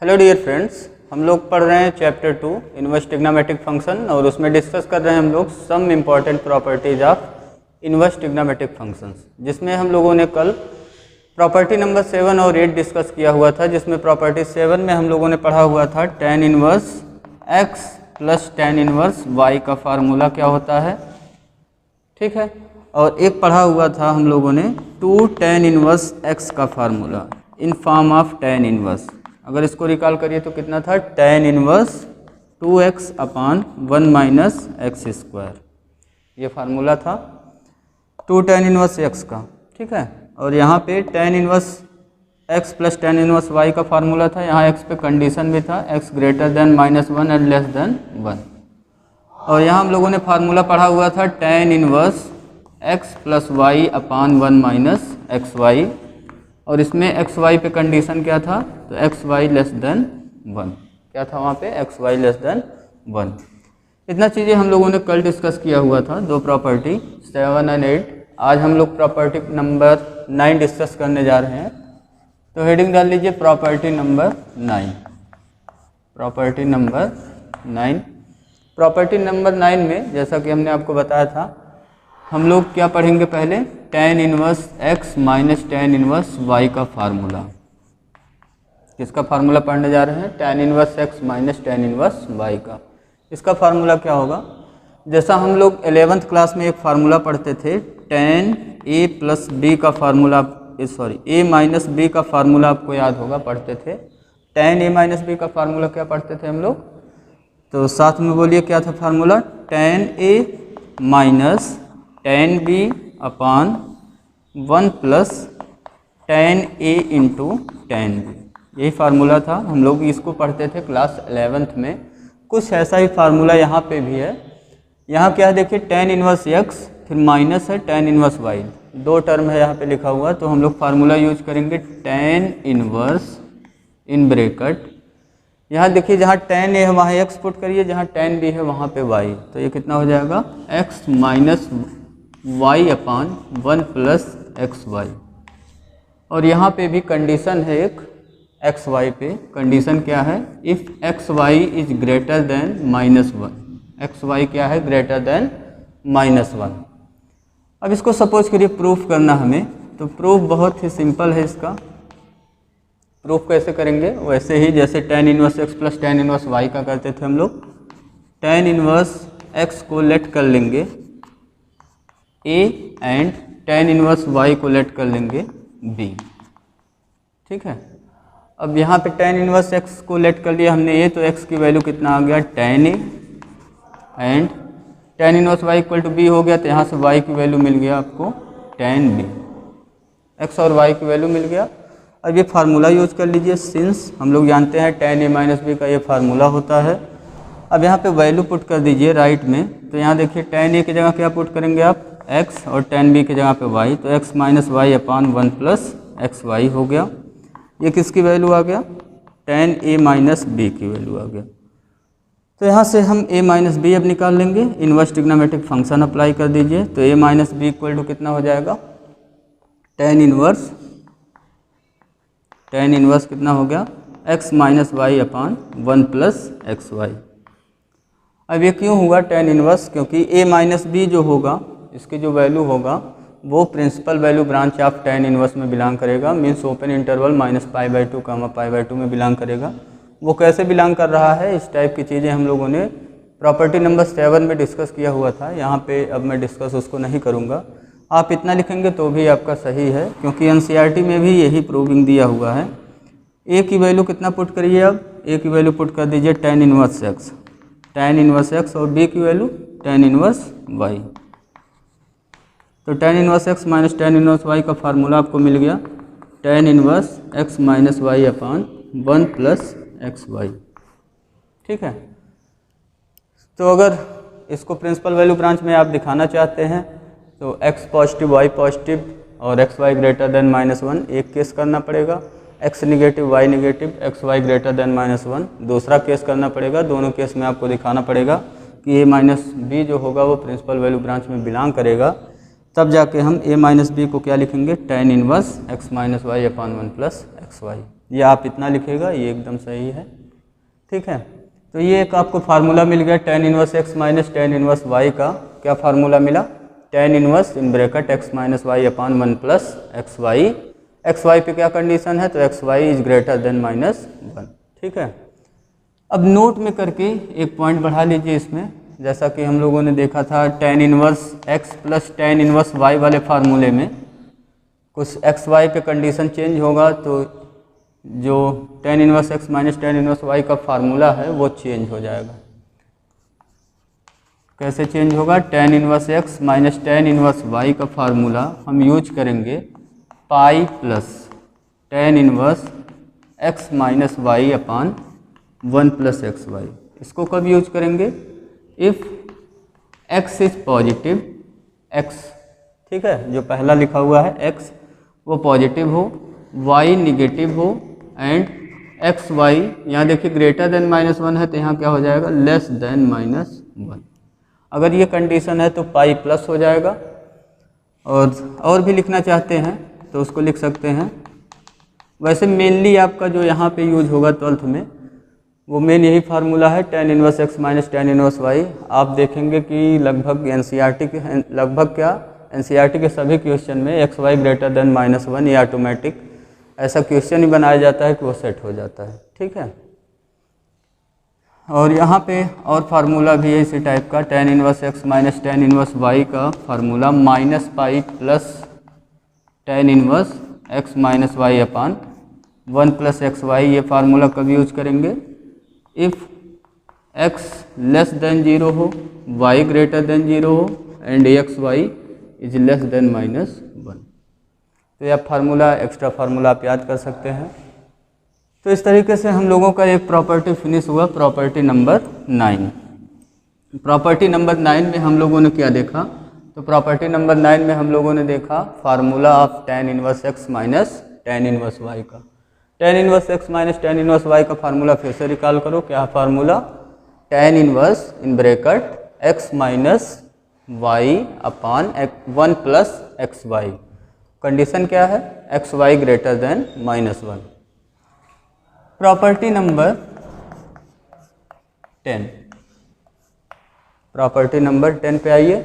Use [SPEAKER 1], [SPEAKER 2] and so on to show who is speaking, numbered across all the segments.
[SPEAKER 1] Hello dear friends, हम लोग पढ़ रहे हैं चैप्टर 2 इनवर्स ट्रिग्नोमेट्रिक फंक्शन और उसमें डिस्कस कर रहे हैं हम लोग some important properties of inverse trigonometric functions, जिसमें हम लोगों ने कल प्रॉपर्टी नंबर 7 और 8 डिस्कस किया हुआ था। जिसमें प्रॉपर्टी 7 में हम लोगों ने पढ़ा हुआ था tan inverse x plus tan inverse y का फार्मूला क्या होता है, ठीक है। और एक पढ़ा हुआ था हम लोगों ने 2 tan इनवर्स x का formula in form of tan inverse. अगर इसको रिकॉल करिए तो कितना था, tan inverse 2x upon 1 minus x square, ये फार्मूला था 2 tan इनवर्स x का, ठीक है। और यहाँ पे tan inverse x plus tan inverse y का फार्मूला था। यहाँ x पे कंडीशन भी था x greater than -1 and less than 1। और यहाँ हम लोगों ने फार्मूला पढ़ा हुआ था tan inverse x plus y upon 1 minus x y, और इसमें एक्स वाई पे कंडीशन क्या था, तो एक्स वाई लेस देन 1, क्या था वहाँ पे, एक्स वाई लेस देन 1। इतना चीज़ें हम लोगों ने कल डिस्कस किया हुआ था, दो प्रॉपर्टी 7 एंड 8। आज हम लोग प्रॉपर्टी नंबर 9 डिस्कस करने जा रहे हैं। तो हेडिंग डाल लीजिए property number 9। Property number 9, property number 9 में जैसा कि हमने आपको बताया था, हम लोग क्या पढ़ेंगे पहले, tan inverse x minus tan inverse y का फार्मूला। किसका फार्मूला पढ़ने जा रहे हैं, tan inverse x minus tan inverse y का। इसका फार्मूला क्या होगा, जैसा हम लोग 11th क्लास में एक फार्मूला पढ़ते थे tan a प्लस b का फार्मूला, a माइनस b का फार्मूला आपको याद होगा, पढ़ते थे। tan a माइनस b का फार्मूला क्या पढ़ते थे हम लोग, तो साथ में बोलिए क्या था formula, tan a minus tan b upon 1 plus tan a into tan b, यही फार्मूला था। हम लोग इसको पढ़ते थे क्लास 11th में। कुछ ऐसा ही फार्मूला यहाँ पे भी है। यहाँ क्या है देखिए, tan इनवर्स x फिर माइनस है tan इनवर्स y, दो टर्म है यहाँ पे लिखा हुआ। तो हम लोग फार्मूला यूज करेंगे tan इनवर्स इन ब्रैकेट, यहाँ देखिए जहाँ tan a है वहाँ x पुट करिए, जहाँ tan b है वहाँ पे y, तो ये कितना हो जाएगा, x माइनस y अपान 1 प्लस एक्स वाई। और यहाँ पे भी कंडीशन है एक एक्स वाई पे, कंडीशन क्या है, if x y is greater than -1, x y क्या है, ग्रेटर देन -1। अब इसको सपोज करिए प्रूफ करना हमें, तो प्रूफ बहुत ही सिंपल है। इसका प्रूफ कैसे करेंगे, वैसे ही जैसे tan inverse x plus tan inverse y का करते थे हम लोग। tan इनवर्स x को लेट कर लेंगे a and tan inverse y को लेट कर लेंगे b, ठीक है। अब यहाँ पे tan इनवर्स x को लेट कर लिया हमने a, तो x की वैल्यू कितना आ गया, tan a and tan inverse y equal to b हो गया, तो यहाँ से y की वैल्यू मिल गया आपको tan b, x और y की वैल्यू मिल गया। अब ये फार्मूला यूज कर लीजिए, सिंस हम लोग जानते हैं tan a माइनस b का ये फार्मूला होता है। अब यहाँ पे वैल्यू पुट कर दीजिए राइट में, तो यहाँ देखिए tan a की जगह क्या पुट करेंगे आप, x, और tan b की जगह पे y, तो x minus y upon 1 plus x Y हो गया। ये किसकी वैल्यू आ गया, tan a माइनस b की वैल्यू आ गया। तो यहाँ से हम a माइनस b अब निकाल लेंगे, इनवर्स ट्रिग्नोमेट्रिक फंक्शन अप्लाई कर दीजिए, तो a minus b equal to कितना हो जाएगा, tan इनवर्स कितना हो गया, x minus y upon 1 plus x y. अब ये क्यों हुआ tan इनवर्स, क्योंकि a माइनस b जो होगा, इसकी जो वैल्यू होगा वो principal value branch of tan inverse में बिलोंग करेगा, मीन्स ओपन इंटरवल -π/2 π/2 में बिलोंग करेगा। वो कैसे बिलोंग कर रहा है, इस टाइप की चीज़ें हम लोगों ने प्रॉपर्टी नंबर 7 में डिस्कस किया हुआ था। यहाँ पे अब मैं डिस्कस उसको नहीं करूँगा, आप इतना लिखेंगे तो भी आपका सही है, क्योंकि NCERT में भी यही प्रूविंग दिया हुआ है। a की वैल्यू कितना पुट करिए, अब a की वैल्यू पुट कर दीजिए tan इनवर्स x, और b की वैल्यू tan इनवर्स y। तो tan inverse x minus tan inverse y का फार्मूला आपको मिल गया, tan inverse x minus y upon 1 plus x y, ठीक है। तो अगर इसको प्रिंसिपल वैल्यू ब्रांच में आप दिखाना चाहते हैं, तो x पॉजिटिव y पॉजिटिव और एक्स वाई ग्रेटर देन -1 एक केस करना पड़ेगा, x negative y negative x y greater than -1 दूसरा केस करना पड़ेगा। दोनों केस में आपको दिखाना पड़ेगा कि a माइनस b जो होगा वो प्रिंसिपल वैल्यू ब्रांच में बिलोंग करेगा, तब जाके हम a माइनस b को क्या लिखेंगे, tan inverse x minus y upon 1 plus x y. ये आप इतना लिखेगा, ये एकदम सही है। ठीक है, तो ये एक आपको फार्मूला मिल गया tan inverse x minus tan inverse y का। क्या फार्मूला मिला? tan inverse in bracket x minus y upon 1 plus x y पे क्या कंडीशन है? तो x y is greater than -1। ठीक है, अब नोट में करके एक पॉइंट बढ़ा लीजिए इसमें। जैसा कि हम लोगों ने देखा था tan inverse x plus tan inverse y वाले फार्मूले में कुछ एक्स वाई पे कंडीशन चेंज होगा तो जो tan inverse x minus tan inverse y का फार्मूला है वो चेंज हो जाएगा। कैसे चेंज होगा? tan inverse x minus tan inverse y का फार्मूला हम यूज करेंगे pi plus tan inverse x minus y upon 1 plus x y. इसको कब यूज करेंगे? If x is positive, x, ठीक है, जो पहला लिखा हुआ है x वो पॉजिटिव हो, y निगेटिव हो एंड एक्स वाई यहाँ देखिए ग्रेटर देन -1 है तो यहाँ क्या हो जाएगा? Less than -1। अगर ये कंडीशन है तो पाई प्लस हो जाएगा। और भी लिखना चाहते हैं तो उसको लिख सकते हैं। वैसे मेनली आपका जो यहाँ पे यूज होगा 12th में वो मेन यही फार्मूला है tan inverse x minus tan inverse y। आप देखेंगे कि लगभग एनसीईआरटी के सभी क्वेश्चन में एक्स वाई ग्रेटर देन -1 ये ऑटोमेटिक ऐसा क्वेश्चन ही बनाया जाता है कि वो सेट हो जाता है। ठीक है, और यहाँ पे और फार्मूला भी है इसी टाइप का tan inverse x minus tan inverse y का formula minus pi plus tan inverse x minus y upon 1 plus x y. ये फार्मूला कब यूज करेंगे? इफ़ x लेस देन 0 हो, y ग्रेटर देन 0 हो and x y is less than -1। तो यह formula extra formula आप याद कर सकते हैं। तो इस तरीके से हम लोगों का एक प्रॉपर्टी फिनिश हुआ, प्रॉपर्टी नंबर 9। प्रॉपर्टी नंबर 9 में हम लोगों ने क्या देखा? तो प्रॉपर्टी नंबर 9 में हम लोगों ने देखा formula of tan inverse x minus tan inverse y का। tan inverse x minus tan inverse y का फार्मूला फिर से रिकॉल करो। क्या formula? tan inverse in bracket x minus y upon 1 plus x y. Condition क्या है? X y greater than -1। Property number 10, property number 10 पे आइए।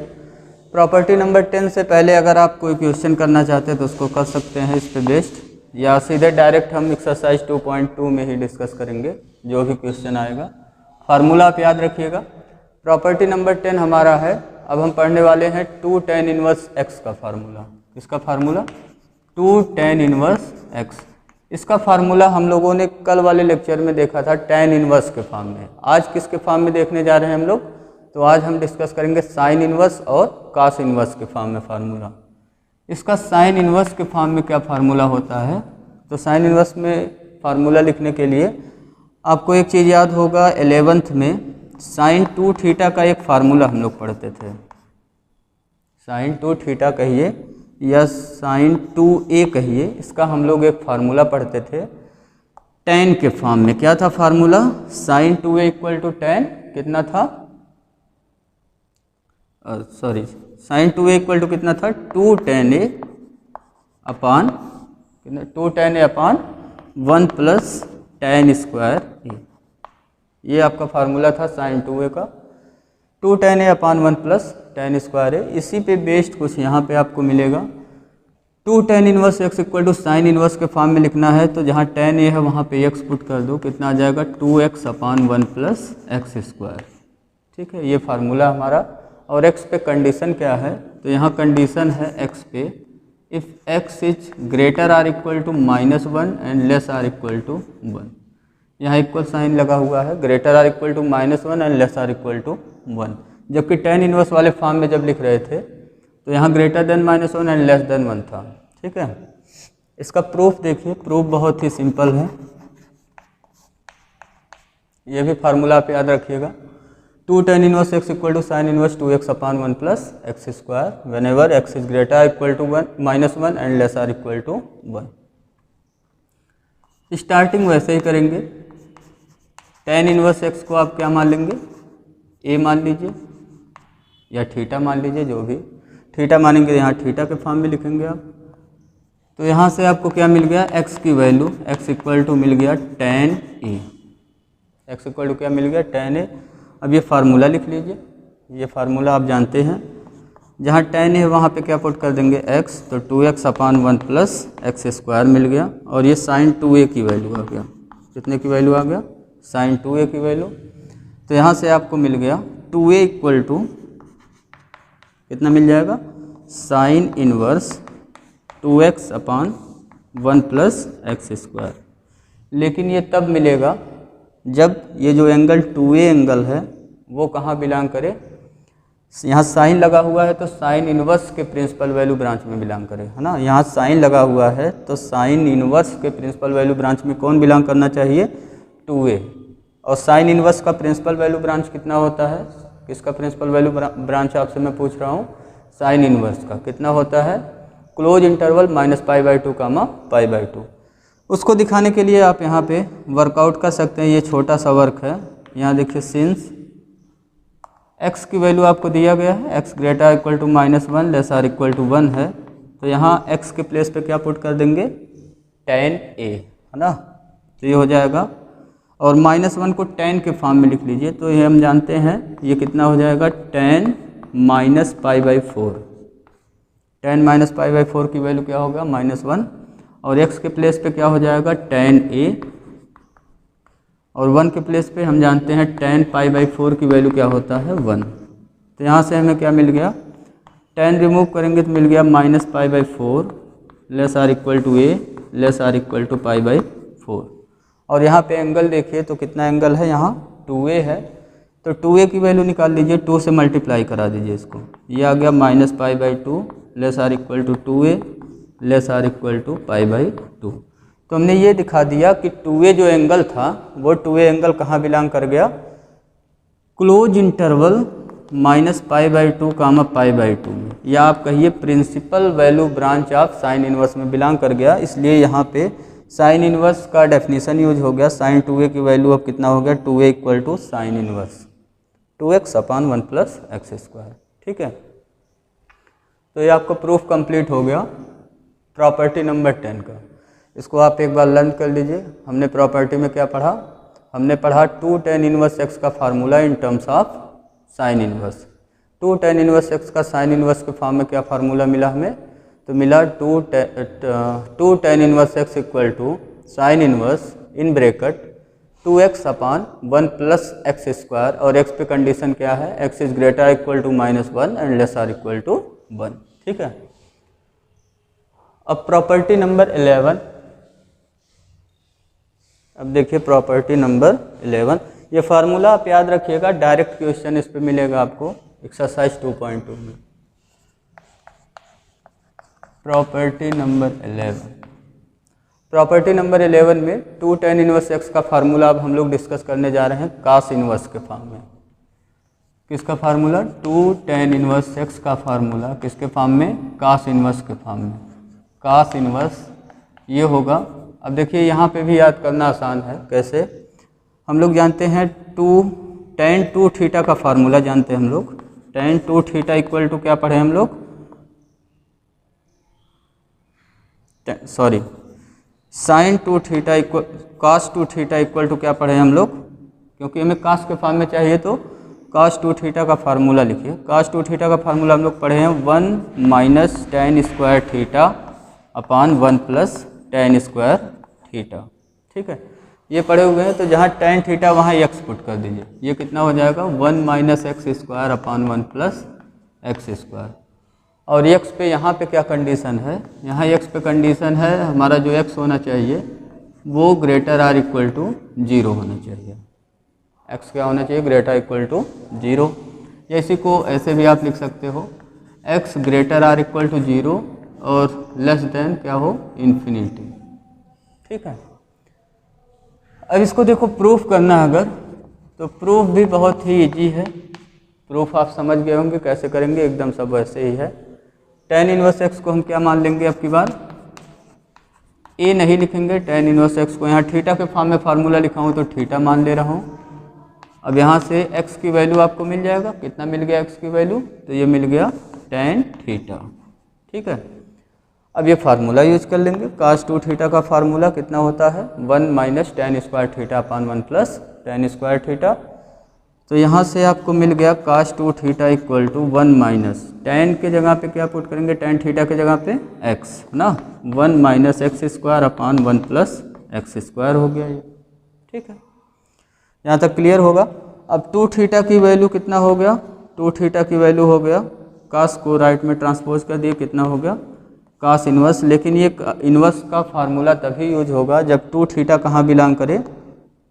[SPEAKER 1] प्रॉपर्टी नंबर 10 से पहले अगर आप कोई क्वेश्चन करना चाहते हैं तो उसको कर सकते हैं इस पे बेस्ड, या सीधे डायरेक्ट हम एक्सरसाइज 2.2 में ही डिस्कस करेंगे जो भी क्वेश्चन आएगा। फार्मूला आप याद रखिएगा। प्रॉपर्टी नंबर 10 हमारा है, अब हम पढ़ने वाले हैं 2 tan इनवर्स x का फार्मूला। इसका फार्मूला 2 tan इनवर्स x। इसका फार्मूला हम लोगों ने कल वाले लेक्चर में देखा था tan इनवर्स के फॉर्म में। आज किसके फॉर्म में देखने जा रहे हैं हम लोग? तो आज हम डिस्कस करेंगे साइन इनवर्स और कॉस इनवर्स के फॉर्म में फार्मूला। इसका साइन इनवर्स के फॉर्म में क्या फार्मूला होता है? तो साइन इनवर्स में फार्मूला लिखने के लिए आपको एक चीज़ याद होगा, 11th में साइन 2 थीटा का एक फार्मूला हम लोग पढ़ते थे। साइन 2 थीटा कहिए या साइन 2a कहिए, इसका हम लोग एक फार्मूला पढ़ते थे tan के फॉर्म में। क्या था formula? Sine 2a equal to tan कितना था? Sorry, sign 2a equal to कितना था? 2 tan a अपान कितना? 2 tan a upon 1 plus tan square a। ये आपका फार्मूला था साइन 2a का, 2 tan a upon 1 plus tan square a। इसी पे बेस्ड कुछ यहाँ पे आपको मिलेगा। 2 tan inverse x equal to sine inverse के फॉर्म में लिखना है तो जहाँ tan a है वहाँ पे x पुट कर दो, कितना आ जाएगा? 2x upon 1 plus x square. ठीक है, ये फार्मूला हमारा। और x पे कंडीशन क्या है? तो यहाँ कंडीशन है x पे if x is greater or equal to -1 and less or equal to 1। यहाँ इक्वल साइन लगा हुआ है, greater or equal to -1 and less or equal to 1। जबकि tan इनवर्स वाले फॉर्म में जब लिख रहे थे तो यहाँ greater than -1 and less than 1 था। ठीक है, इसका प्रूफ देखिए, प्रूफ बहुत ही सिंपल है। ये भी फार्मूला आप याद रखिएगा। 2 tan inverse x equal to sine inverse 2x upon 1 plus x square whenever x is greater equal to -1 and less or equal to 1। Starting वैसे ही करेंगे। tan इनवर्स x को आप क्या मान लेंगे? a मान लीजिए या थीटा मान लीजिए, जो भी थीटा मानेंगे यहाँ थीटा के फॉर्म में लिखेंगे आप। तो यहाँ से आपको क्या मिल गया, x की वैल्यू x इक्वल टू मिल गया tan a, x equal to क्या मिल गया tan a। अब ये फार्मूला लिख लीजिए, ये फार्मूला आप जानते हैं, जहाँ tan है वहाँ पे क्या पुट कर देंगे x, तो 2x upon 1 plus x square मिल गया, और ये sin 2a की वैल्यू आ गया, कितने की वैल्यू आ गया, sin 2a की वैल्यू। तो यहाँ से आपको मिल गया 2a इक्वल टू कितना मिल जाएगा, sign inverse 2x upon 1 plus x square. लेकिन ये तब मिलेगा जब ये जो एंगल 2a एंगल है वो कहाँ बिलोंग करे, यहाँ साइन लगा हुआ है तो साइन इनवर्स के प्रिंसिपल वैल्यू ब्रांच में बिलोंग करे, है ना। यहाँ साइन लगा हुआ है तो साइन इनवर्स के प्रिंसिपल वैल्यू ब्रांच में कौन बिलोंग करना चाहिए, 2a। और साइन इनवर्स का प्रिंसिपल वैल्यू ब्रांच कितना होता है, किसका प्रिंसिपल वैल्यू ब्रांच आपसे मैं पूछ रहा हूँ, साइन इनवर्स का कितना होता है, क्लोज इंटरवल -π/2 π/2। उसको दिखाने के लिए आप यहाँ पे वर्कआउट कर सकते हैं, ये छोटा सा वर्क है। यहाँ देखिए सिंस x की वैल्यू आपको दिया गया है, x greater equal to -1 less or equal to 1 है, तो यहाँ x के प्लेस पे क्या पुट कर देंगे, tan a, है ना। तो ये हो जाएगा, और -1 को tan के फॉर्म में लिख लीजिए, तो ये हम जानते हैं ये कितना हो जाएगा, tan -π/4। tan -π/4 की वैल्यू क्या होगा, -1, और x के प्लेस पे क्या हो जाएगा, tan a, और 1 के प्लेस पे हम जानते हैं tan π/4 की वैल्यू क्या होता है, 1। तो यहाँ से हमें क्या मिल गया, tan रिमूव करेंगे तो मिल गया -π/4 less or equal to a less or equal to π/4। और यहाँ पे एंगल देखिए तो कितना एंगल है, यहाँ 2a है, तो 2a की वैल्यू निकाल लीजिए, 2 से मल्टीप्लाई करा दीजिए इसको, ये आ गया -π/2 less or equal to 2a less or equal to π/2। तो हमने ये दिखा दिया कि 2a जो एंगल था वो 2a एंगल कहाँ बिलोंग कर गया, क्लोज इंटरवल -π/2 π/2 में, या आप कहिए principal value branch of sine inverse में बिलोंग कर गया। इसलिए यहाँ पे साइन इनवर्स का डेफिनेशन यूज हो गया, साइन 2a की वैल्यू अब कितना हो गया, 2a equal to sine inverse 2x upon 1 plus x square. ठीक है, तो ये आपका प्रूफ कंप्लीट हो गया प्रॉपर्टी नंबर 10 का। इसको आप एक बार लर्न कर लीजिए। हमने प्रॉपर्टी में क्या पढ़ा, हमने पढ़ा 2 tan इनवर्स x का formula in terms of sine inverse. 2 tan inverse x का साइन इनवर्स के फॉर्म में क्या फार्मूला मिला हमें, तो मिला 2 tan inverse x equal to sine inverse in bracket 2x upon 1 plus x square, और x पे कंडीशन क्या है, x is greater equal to -1 and less or equal to 1। ठीक है, अब प्रॉपर्टी नंबर 11, अब देखिए प्रॉपर्टी नंबर 11, ये फार्मूला आप याद रखिएगा, डायरेक्ट क्वेश्चन इस पे मिलेगा आपको एक्सरसाइज 2.2 में। प्रॉपर्टी नंबर 11, प्रॉपर्टी नंबर 11 में 2 tan इनवर्स x का फार्मूला अब हम लोग डिस्कस करने जा रहे हैं cos इनवर्स के फॉर्म में। किसका फार्मूला, 2 tan इनवर्स x का फार्मूला किसके फॉर्म में, cos इनवर्स के फॉर्म में। cos इनवर्स ये होगा, अब देखिए यहाँ पे भी याद करना आसान है, कैसे, हम लोग जानते हैं 2 tan 2 थीटा का फार्मूला जानते हैं हम लोग, tan 2 थीटा इक्वल टू क्या पढ़े हम लोग, sorry sin 2 theta equal cos 2 theta equal to क्या पढ़े हम लोग, क्योंकि हमें cos के फॉर्म में चाहिए तो cos 2 थीटा का फार्मूला लिखिए। cos 2 थीटा का फार्मूला हम लोग पढ़े हैं 1 minus tan square theta upon 1 plus tan square theta. ठीक है, ये पढ़े हुए हैं, तो जहाँ tan थीटा वहाँ x पुट कर दीजिए, ये कितना हो जाएगा 1 minus x square upon 1 plus x square. और x पे यहाँ पे क्या कंडीशन है, यहाँ x पे कंडीशन है हमारा जो x होना चाहिए वो ग्रेटर आर इक्वल टू 0 होना चाहिए, x क्या होना चाहिए, ग्रेटर इक्वल टू 0, या इसी को ऐसे भी आप लिख सकते हो x greater or equal to 0 और लेस देन क्या हो, इन्फिनिटी। ठीक है, अब इसको देखो प्रूफ करना अगर, तो प्रूफ भी बहुत ही इजी है, प्रूफ आप समझ गए होंगे कैसे करेंगे, एकदम सब वैसे ही है। tan इनवर्स x को हम क्या मान लेंगे, अब की बार a नहीं लिखेंगे, tan इनवर्स x को यहाँ थीटा के फॉर्म में फार्मूला लिखा हूँ तो थीटा मान ले रहा हूँ। अब यहाँ से x की वैल्यू आपको मिल जाएगा, कितना मिल गया x की वैल्यू, तो ये मिल गया tan थीटा। ठीक है, अब ये फार्मूला यूज कर लेंगे। cos 2 थीटा का फार्मूला कितना होता है 1 minus tan square theta upon 1 plus tan square theta. तो यहाँ से आपको मिल गया cos 2 theta equal to 1 minus tan के जगह पे क्या पुट करेंगे, टेन थीटा के जगह पे x है ना, 1 minus x square upon 1 plus x square हो गया ये। ठीक है, यहाँ तक क्लियर होगा। अब 2 थीटा की वैल्यू कितना हो गया, 2 थीटा की वैल्यू हो गया cos को राइट में ट्रांसपोज कर दिए, कितना हो गया cos इनवर्स। लेकिन ये इनवर्स का फार्मूला तभी यूज होगा जब 2 थीटा कहाँ बिलोंग करे,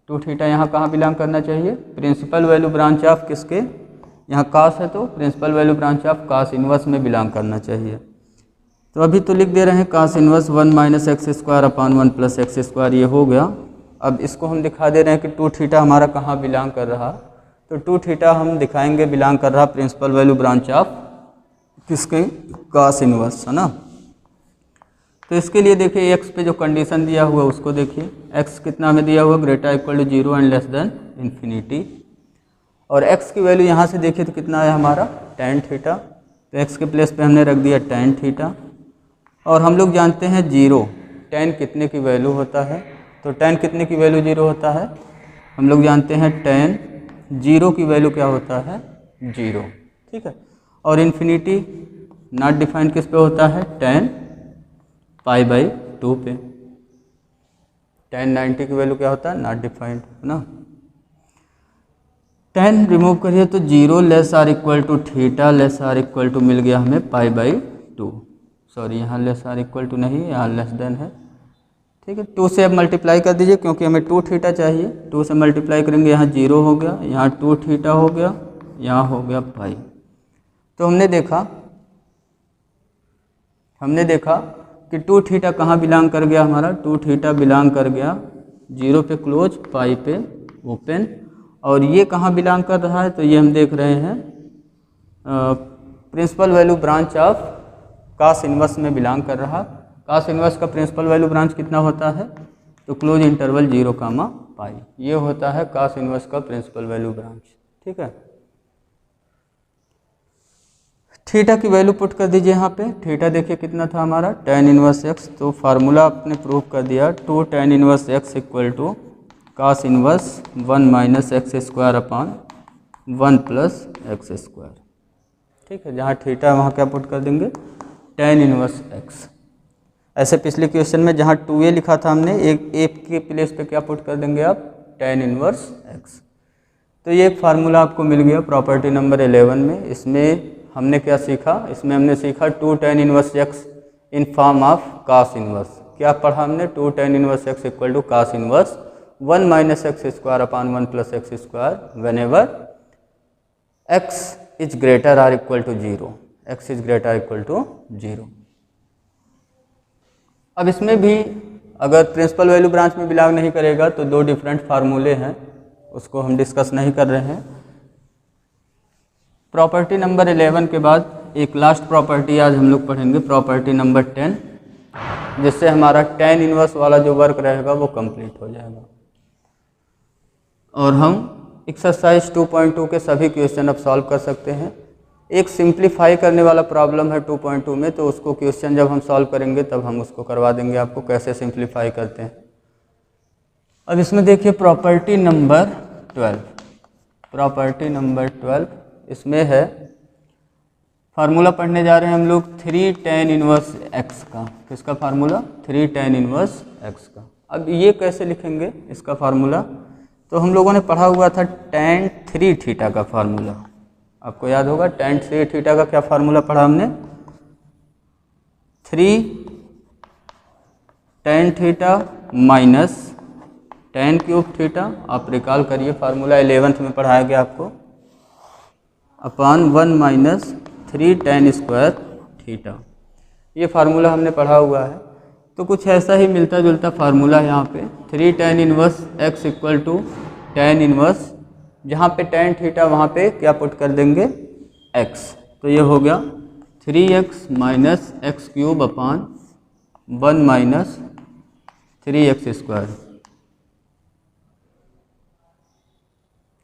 [SPEAKER 1] 2 थीटा यहाँ कहाँ बिलोंग करना चाहिए, प्रिंसिपल वैल्यू ब्रांच ऑफ किसके, यहाँ cos है तो principal value branch of cos inverse में बिलोंग करना चाहिए। तो अभी तो लिख दे रहे हैं cos inverse 1 minus x square upon 1 plus x square, ये हो गया। अब इसको हम दिखा दे रहे हैं कि 2 थीटा हमारा कहाँ बिलोंग कर रहा, तो 2 थीटा हम दिखाएंगे बिलोंग कर रहा प्रिंसिपल वैल्यू ब्रांच ऑफ किसके, cos इनवर्स, है ना। तो इसके लिए देखिए x पे जो कंडीशन दिया हुआ है उसको देखिए, x कितना हमें दिया हुआ, greater equal to 0 and less than infinity. और x की वैल्यू यहाँ से देखिए तो कितना है हमारा tan थीटा, तो x के प्लेस पे हमने रख दिया tan थीटा। और हम लोग जानते हैं 0 tan कितने की वैल्यू होता है, तो tan कितने की वैल्यू 0 होता है, हम लोग जानते हैं tan 0 की वैल्यू क्या होता है 0। ठीक है, और इन्फिनिटी नॉट डिफाइंड किस पे होता है, tan पाई बाई 2 पे। tan 90 की वैल्यू क्या होता है, नॉट डिफाइंड, है ना। tan रिमूव करिए तो 0 less or equal to theta less or equal to मिल गया हमें पाई बाई 2, सॉरी यहाँ लेस आर इक्वल टू नहीं, यहाँ लेस देन है। ठीक है, 2 से अब मल्टीप्लाई कर दीजिए क्योंकि हमें 2 थीटा चाहिए, 2 से मल्टीप्लाई करेंगे, यहाँ 0 हो गया, यहाँ 2 थीटा हो गया, यहाँ हो गया पाई। तो हमने देखा कि 2 थीटा कहाँ बिलोंग कर गया हमारा, 2 थीटा बिलोंग कर गया 0 पे क्लोज, पाई पे ओपन। और ये कहाँ बिलोंग कर रहा है, तो ये हम देख रहे हैं principal value branch of cos inverse में बिलोंग कर रहा। cos इनवर्स का प्रिंसिपल वैल्यू ब्रांच कितना होता है, तो क्लोज इंटरवल 0 कामा पाई, ये होता है cos इनवर्स का प्रिंसिपल वैल्यू ब्रांच। ठीक है, थीटा की वैल्यू पुट कर दीजिए यहाँ पे, थीटा देखिए कितना था हमारा tan इनवर्स x, तो फार्मूला आपने प्रूव कर दिया 2 tan inverse x equal to cos inverse 1 minus x square upon 1 plus x square. ठीक है, जहाँ थीटा है वहाँ क्या पुट कर देंगे tan इनवर्स x। ऐसे पिछले क्वेश्चन में जहाँ 2a लिखा था हमने, एक a के प्लेस पे क्या पुट कर देंगे आप, tan इनवर्स x। तो ये एक फार्मूला आपको मिल गया प्रॉपर्टी नंबर 11 में। इसमें हमने क्या सीखा, इसमें हमने सीखा 2 tan inverse x in form of cos inverse. क्या पढ़ा हमने, 2 tan inverse x equal to cos inverse 1 minus x square upon 1 plus x square whenever x is greater or equal to 0, x is greater equal to 0। अब इसमें भी अगर principal value branch में belong नहीं करेगा तो 2 different फार्मूले हैं, उसको हम डिस्कस नहीं कर रहे हैं। प्रॉपर्टी नंबर 11 के बाद एक लास्ट प्रॉपर्टी आज हम लोग पढ़ेंगे, प्रॉपर्टी नंबर 10, जिससे हमारा tan इनवर्स वाला जो वर्क रहेगा वो कंप्लीट हो जाएगा। और हम एक्सरसाइज 2.2 के सभी क्वेश्चन अब सॉल्व कर सकते हैं। एक सिंप्लीफाई करने वाला प्रॉब्लम है 2.2 में, तो उसको क्वेश्चन जब हम सॉल्व करेंगे तब हम उसको करवा देंगे आपको कैसे सिंप्लीफाई करते हैं। अब इसमें देखिए प्रॉपर्टी नंबर 12, प्रॉपर्टी नंबर 12 इसमें है, फार्मूला पढ़ने जा रहे हैं हम लोग 3 tan इनवर्स x का। किसका फार्मूला, 3 tan इनवर्स x का। अब ये कैसे लिखेंगे इसका फार्मूला, तो हम लोगों ने पढ़ा हुआ था tan 3 थीटा का फार्मूला, आपको याद होगा tan 3 थीटा का क्या फार्मूला पढ़ा हमने, 3 tan theta minus tan cube theta, आप रिकॉल करिए फार्मूला 11th में पढ़ाया गया आपको, अपान 1 माइनस 3 tan स्क्वायर थीटा। ये फार्मूला हमने पढ़ा हुआ है। तो कुछ ऐसा ही मिलता जुलता फार्मूला है यहाँ पे, 3 tan inverse x equal to tan inverse, जहाँ पे tan थीटा वहाँ पे क्या पुट कर देंगे x, तो ये हो गया 3x minus x cube upon 1 minus 3x square.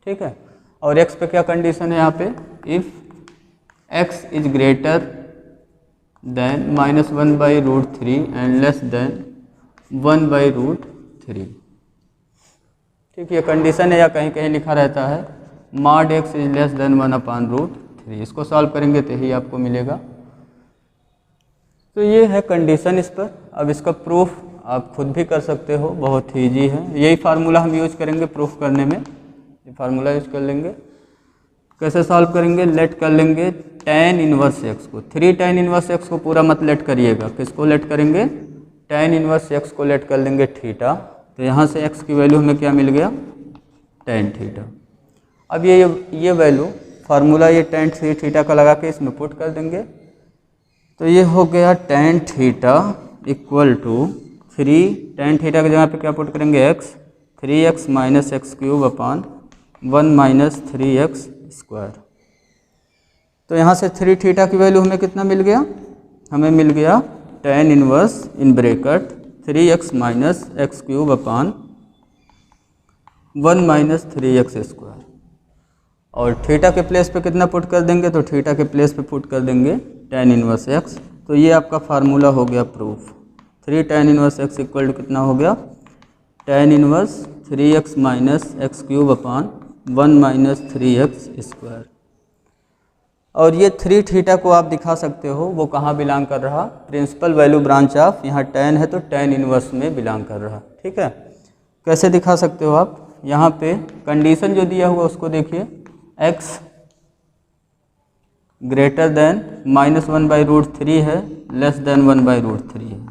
[SPEAKER 1] ठीक है, और x पे क्या कंडीशन है यहाँ पे, if x is greater then -1/√3 and less then 1/√3। ठीक, ये कंडीशन है या कहीं कहीं लिखा रहता है mod x is less then 1/√3। इसको सॉल्व करेंगे तो ही आपको मिलेगा। तो ये है कंडीशन इस पर। अब इसका प्रूफ आप खुद भी कर सकते हो, बहुत ही ईजी है। यही फार्मूला हम यूज करेंगे प्रूफ करने में, ये फार्मूला यूज कर लेंगे। कैसे सॉल्व करेंगे, लेट कर लेंगे tan इनवर्स x को। 3 tan इनवर्स x को पूरा मत लेट करिएगा, किसको लेट करेंगे, tan इनवर्स x को लेट कर लेंगे थीटा। तो यहाँ से x की वैल्यू हमें क्या मिल गया, tan थीटा। अब ये वैल्यू फार्मूला ये tan थीटा का लगा के इसमें पुट कर देंगे। तो ये हो गया tan theta equal to 3 tan theta की जगह पे क्या पुट करेंगे x, 3x minus x cube upon 1 minus 3x square. तो यहाँ से 3 थीटा की वैल्यू हमें कितना मिल गया, हमें मिल गया tan inverse in bracket 3x minus x cube upon 1 minus 3x square. और थीटा के प्लेस पे कितना पुट कर देंगे, तो थीटा के प्लेस पे पुट कर देंगे tan इनवर्स x। तो ये आपका फार्मूला हो गया proof. 3 tan inverse x equal to कितना हो गया, tan inverse 3x minus x cube upon 1 minus 3x square. और ये 3 थीटा को आप दिखा सकते हो वो कहाँ बिलोंग कर रहा, प्रिंसिपल वैल्यू ब्रांच ऑफ, यहाँ tan है तो tan इनवर्स में बिलोंग कर रहा। ठीक है, कैसे दिखा सकते हो आप, यहाँ पे कंडीशन जो दिया हुआ उसको देखिए, x ग्रेटर देन -1/√3 है, लेस देन 1/√3 है।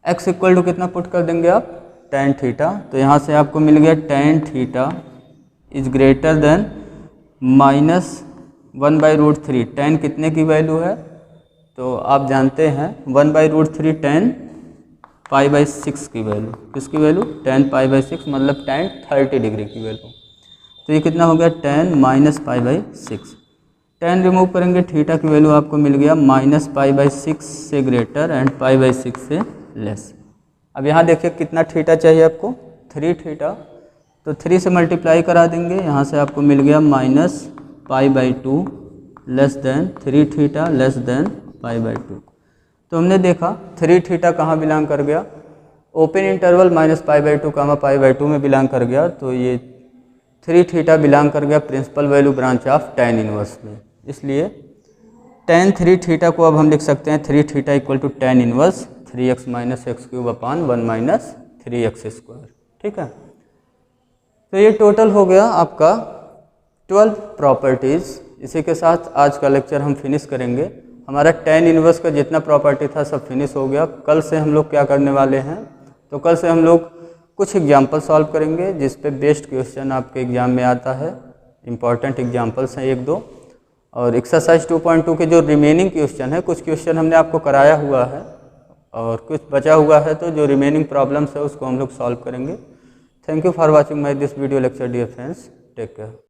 [SPEAKER 1] x इक्वल टू कितना पुट कर देंगे आप, tan थीटा। तो यहाँ से आपको मिल गया tan theta is greater then -1/√3। tan कितने की वैल्यू है, तो आप जानते हैं 1/√3 tan π/6 की वैल्यू, किसकी वैल्यू, tan π/6 मतलब tan 30 डिग्री की वैल्यू। तो ये कितना हो गया tan -π/6। tan रिमूव करेंगे, थीटा की वैल्यू आपको मिल गया -π/6 से ग्रेटर एंड π/6 से लेस। अब यहाँ देखिए कितना थीटा चाहिए आपको, 3 थीटा। तो 3 से मल्टीप्लाई करा देंगे, यहाँ से आपको मिल गया -π/2 less than 3 theta less than π/2। तो हमने देखा 3 थीटा कहाँ बिलोंग कर गया, ओपन इंटरवल -π/2 π/2 में बिलोंग कर गया। तो ये 3 थीटा बिलोंग कर गया principal value branch of tan inverse में। इसलिए tan 3 थीटा को अब हम लिख सकते हैं 3 theta equal to tan inverse 3x minus x cube upon 1 minus 3x square. ठीक है, तो ये टोटल हो गया आपका 12 प्रॉपर्टीज़। इसी के साथ आज का लेक्चर हम फिनिश करेंगे। हमारा tan इनवर्स का जितना प्रॉपर्टी था सब फिनिश हो गया। कल से हम लोग क्या करने वाले हैं, तो कल से हम लोग कुछ एग्जाम्पल सॉल्व करेंगे जिस पे बेस्ट क्वेश्चन आपके एग्जाम में आता है। इंपॉर्टेंट एग्जाम्पल्स हैं 1-2, और एक्सरसाइज 2.2 के जो रिमेनिंग क्वेश्चन है, कुछ क्वेश्चन हमने आपको कराया हुआ है और कुछ बचा हुआ है, तो जो रिमेनिंग प्रॉब्लम्स है उसको हम लोग सॉल्व करेंगे। Thank you for watching my this video lecture dear friends, take care.